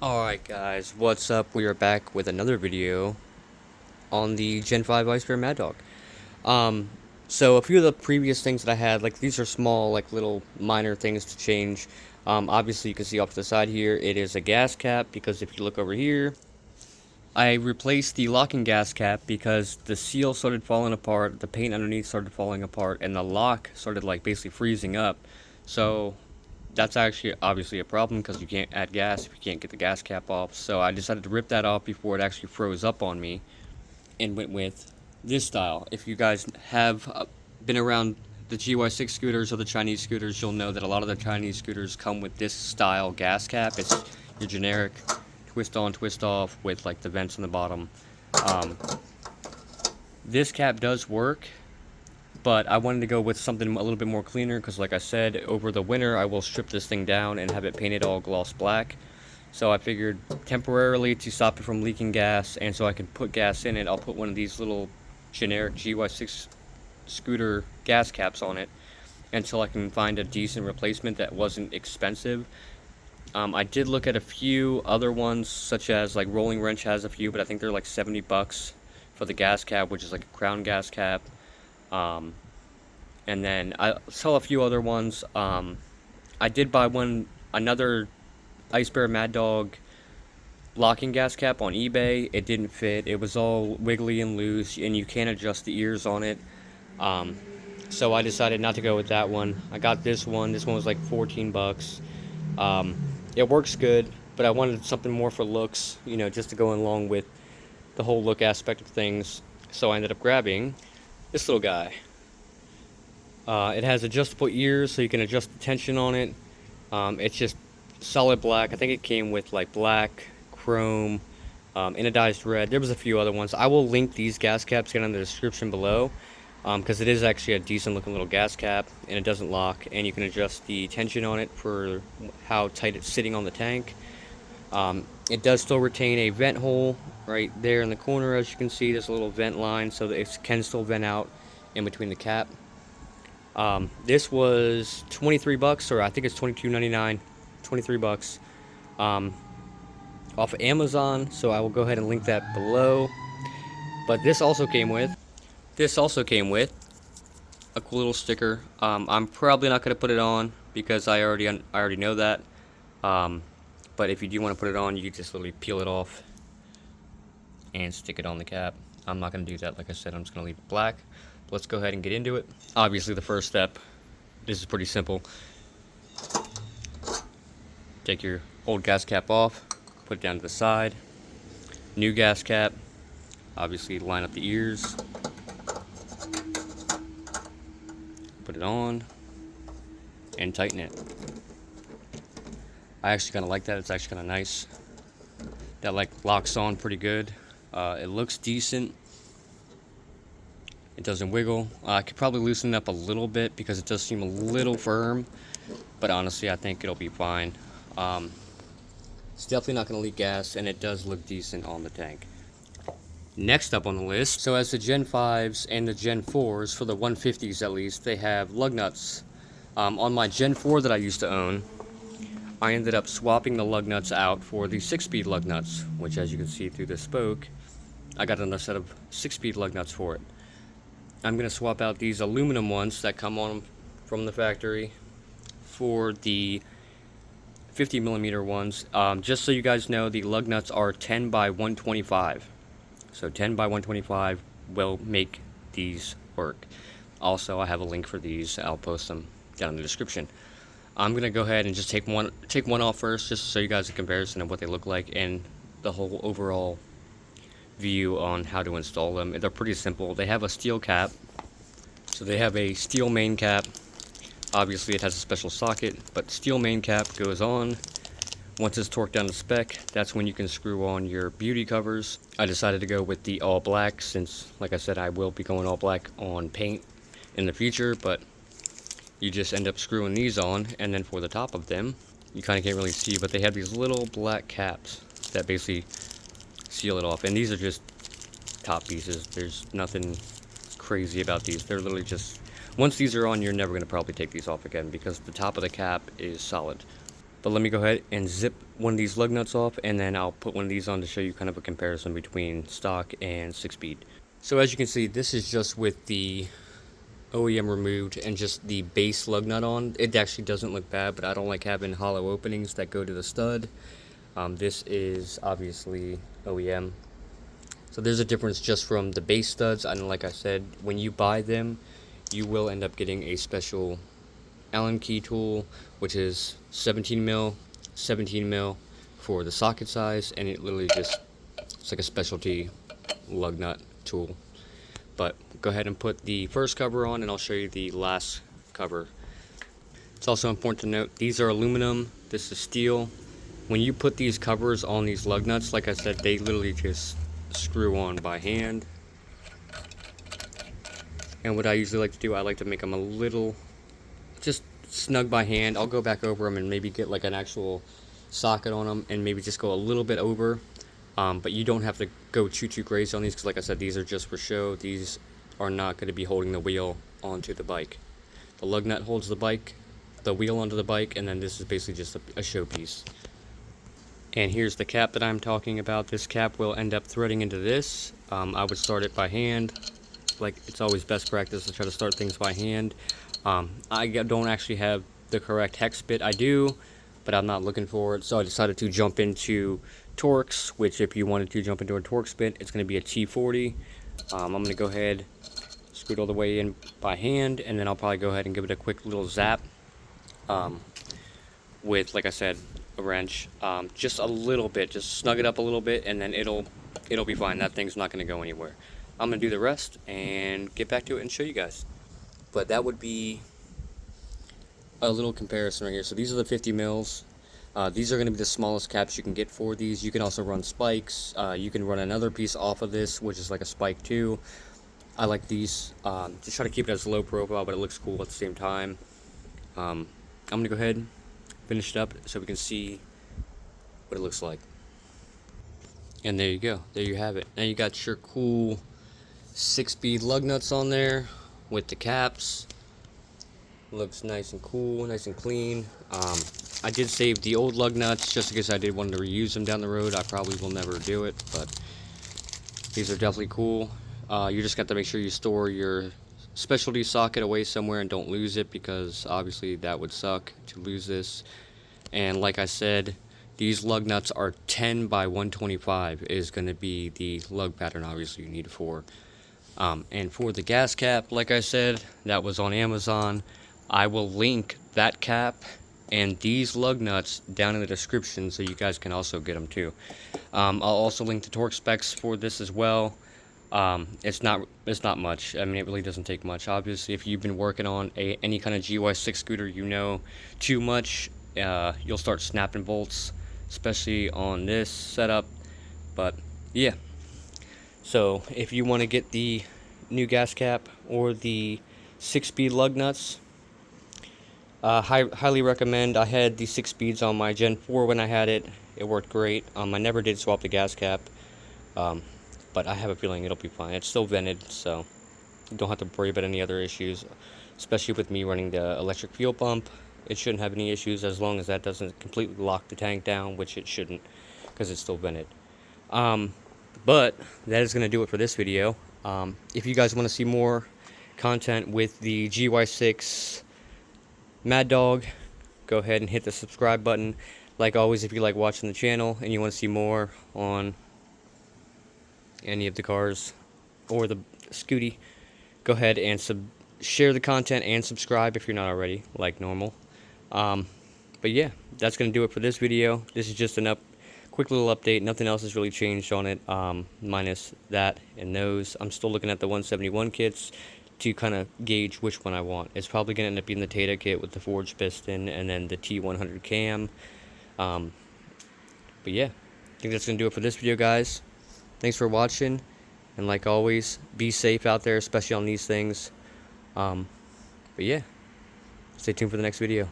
Alright guys, what's up? We are back with another video on the Gen 5 Icebear Maddog. Um, so a few of the previous things that I had, like these are small, like little minor things to change. Obviously you can see off to the side here, it is a gas cap, because if you look over here, I replaced the locking gas cap because the seal started falling apart, the paint underneath started falling apart, and the lock started like basically freezing up. So that's actually obviously a problem because you can't add gas if you can't get the gas cap off. So I decided to rip that off before it actually froze up on me and went with this style. If you guys have been around the GY6 scooters or the Chinese scooters, you'll know that a lot of the Chinese scooters come with this style gas cap. It's your generic twist on, twist off with like the vents in the bottom. Um, this cap does work, but I wanted to go with something a little bit more cleaner because, like I said, over the winter I will strip this thing down and have it painted all gloss black. So I figured temporarily to stop it from leaking gas and so I can put gas in it, I'll put one of these little generic GY6 scooter gas caps on it until I can find a decent replacement that wasn't expensive. I did look at a few other ones, such as like Rolling Wrench has a few, but I think they're like 70 bucks for the gas cap, which is like a crown gas cap. Um, and then I saw a few other ones. I did buy another Icebear Maddog locking gas cap on eBay. It didn't fit. It was all wiggly and loose, and you can't adjust the ears on it. Um, so I decided not to go with that one. I got this one. This one was like 14 bucks. Um, it works good, but I wanted something more for looks, just to go along with the whole look aspect of things. So I ended up grabbing this little guy. It has adjustable ears, so you can adjust the tension on it. It's just solid black. I think it came with like black, chrome, anodized red. There was a few other ones. I will link these gas caps in the description below, because it is actually a decent looking little gas cap, and it doesn't lock, and you can adjust the tension on it for how tight it's sitting on the tank. It does still retain a vent hole right there in the corner. As you can see, there's a little vent line so that it can still vent out in between the cap. This was 23 bucks, or I think it's 22.99, 23 bucks, off of Amazon, so I will go ahead and link that below. But this also came with a cool little sticker. I'm probably not going to put it on because I already know that. But if you do want to put it on, you can just literally peel it off and stick it on the cap. I'm not going to do that. Like I said, I'm just going to leave it black. Let's go ahead and get into it. Obviously, the first step, this is pretty simple. Take your old gas cap off, put it down to the side. New gas cap, obviously line up the ears. Put it on and tighten it. I actually kind of like that. It's actually kind of nice. That like locks on pretty good. It looks decent. It doesn't wiggle. I could probably loosen it up a little bit because it does seem a little firm, but honestly I think it'll be fine. It's definitely not going to leak gas, and it does look decent on the tank. Next up on the list, so as the Gen 5s and the Gen 4s, for the 150s at least, they have lug nuts. On my Gen 4 that I used to own, I ended up swapping the lug nuts out for the Sickspeed lug nuts, which, as you can see through this spoke, I got another set of Sickspeed lug nuts for it. I'm going to swap out these aluminum ones that come on from the factory for the 50mm ones. Just so you guys know, the lug nuts are 10 by 125. So 10 by 125 will make these work. Also, I have a link for these. I'll post them down in the description. I'm going to go ahead and just take one off first, just so you guys a comparison of what they look like and the whole overall view on how to install them. They're pretty simple. They have a steel cap, so they have a steel main cap. Obviously it has a special socket, but steel main cap goes on. Once it's torqued down to spec, that's when you can screw on your beauty covers. I decided to go with the all black since, like I said, I will be going all black on paint in the future, but you just end up screwing these on, and then for the top of them, you kind of can't really see, but they have these little black caps that basically seal it off, and these are just top pieces. There's nothing crazy about these. They're literally just, once these are on, you're never going to probably take these off again because the top of the cap is solid. But let me go ahead and zip one of these lug nuts off, and then I'll put one of these on to show you kind of a comparison between stock and Sickspeed. So as you can see, this is just with the OEM removed and just the base lug nut on. It actually doesn't look bad, but I don't like having hollow openings that go to the stud. This is obviously OEM. So there's a difference just from the base studs, and like I said, when you buy them, you will end up getting a special Allen key tool, which is 17 mil for the socket size, and it literally just, it's like a specialty lug nut tool. But go ahead and put the first cover on, and I'll show you the last cover. It's also important to note, these are aluminum, this is steel. When you put these covers on these lug nuts, like I said, they literally just screw on by hand. And what I usually like to do, I like to make them a little, just snug by hand. I'll go back over them and maybe get like an actual socket on them and maybe just go a little bit over. But you don't have to go too crazy on these, because like I said, these are just for show. These are not going to be holding the wheel onto the bike. The lug nut holds the wheel onto the bike, and then this is basically just a showpiece. And here's the cap that I'm talking about. This cap will end up threading into this. I would start it by hand. Like, it's always best practice to try to start things by hand. I don't actually have the correct hex bit. I do, but I'm not looking for it, so I decided to jump into torx, which if you wanted to jump into a torx bit, it's going to be a T40. I'm going to go ahead, screw it all the way in by hand, and then I'll probably go ahead and give it a quick little zap with, like I said, a wrench. Just a little bit, just snug it up a little bit, and then it'll be fine. That thing's not going to go anywhere. I'm going to do the rest and get back to it and show you guys. But that would be a little comparison right here. So these are the 50 mils. These are going to be the smallest caps you can get for these. You can also run spikes. You can run another piece off of this, which is like a spike too. I like these. Just try to keep it as low profile, but it looks cool at the same time. I'm going to go ahead and finish it up so we can see what it looks like. And there you go. There you have it. Now you got your cool Sickspeed lug nuts on there with the caps. Looks nice and cool, nice and clean. I did save the old lug nuts just in case I did want to reuse them down the road. I probably will never do it, but these are definitely cool. You just got to make sure you store your specialty socket away somewhere and don't lose it, because obviously that would suck to lose this. And like I said, these lug nuts are 10 by 125 is going to be the lug pattern obviously you need it for. And for the gas cap, like I said, that was on Amazon. I will link that cap and these lug nuts down in the description so you guys can also get them too. I'll also link the torque specs for this as well. It's not much. I mean, it really doesn't take much. Obviously, if you've been working on any kind of GY6 scooter, you know too much, you'll start snapping bolts, especially on this setup. But yeah, so if you want to get the new gas cap or the Sickspeed lug nuts, highly recommend. I had the Sickspeeds on my Gen 4 when I had it. It worked great. I never did swap the gas cap, but I have a feeling it'll be fine. It's still vented, so you don't have to worry about any other issues, especially with me running the electric fuel pump. It shouldn't have any issues as long as that doesn't completely lock the tank down, which it shouldn't, because it's still vented. But that is going to do it for this video. If you guys want to see more content with the GY6 Maddog, go ahead and hit the subscribe button. Like always, if you like watching the channel and you want to see more on any of the cars or the Scooty, go ahead and share the content and subscribe if you're not already, like normal. But yeah, that's going to do it for this video. This is just quick little update. Nothing else has really changed on it, minus that and those. I'm still looking at the 171 kits to kind of gauge which one I want. It's probably going to end up being the Tata kit with the forged piston and then the T100 cam. But yeah, I think that's going to do it for this video, guys. Thanks for watching, and like always, be safe out there, especially on these things. But yeah, stay tuned for the next video.